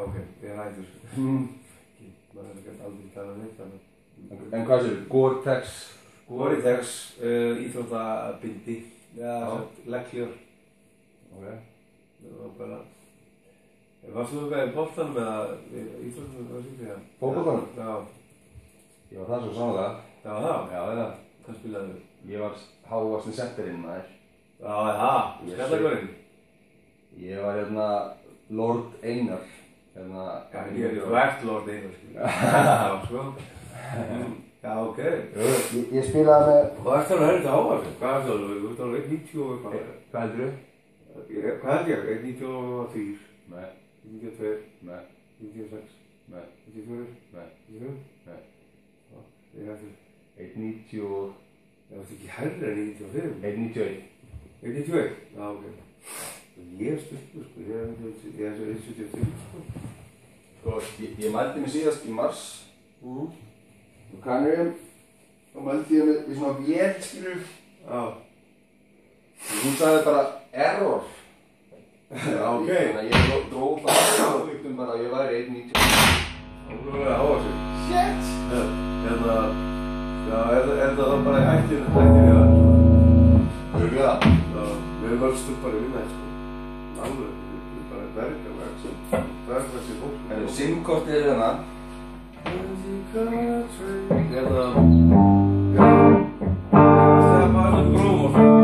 ok, ég hættur. Maður er ekki aldrei talað neitt þannig. En hvað séu, Gore-Tex? Gore-Tex, íþróttabindi, leggjur. Ok. Það var bara... Varstu þú eitthvað í boltanum eða íþróttanum, hvað sýndi það? Fótboltanum? Já. Ég var það svo sannlega. Já, það? Já. Hvað spilaði þú? Ég var hávaxinn senterinn maður. Já, skallagörinn? Ég var Lord Einar. Þú ert Lord Einar, skilja. Já, sko. Já, ok. Ég spilaði með... Hvað ert það að þetta hávaxinn? Hvað ert það? Þú ert alveg 1,90 og eitthvað. Hvað heldur þú? Hvað held ég? 1,93? Nei. 1,92? Nei. 1,96? Nei. 1,94? Nei. 1,95? Nei. Ég hættur. 1,90 og... Það varst ekki hærri en 1,95? 1,91. 1,91? Já, ok. Ég er stuttur, sko. Ég er 1,73, sko. Sko, ég mældi mig síðast í mars. Og kannum, þá mældi ég mig í svona vél, skilur. Já. Og hún sagði bara error. Já, ok. Þannig að ég dróð það álíktum bara að ég væri 1,90. Það voru að vera hávaxinn. Shit! Já, er það þá bara í hættinu það? Örgulega. Já, við erum öll stuppar í vinna, sko. Alveg, við erum bara bergavaxin fólk. SIM-kortið er hérna. Er það... Já. Það er bara alveg gróf og svona.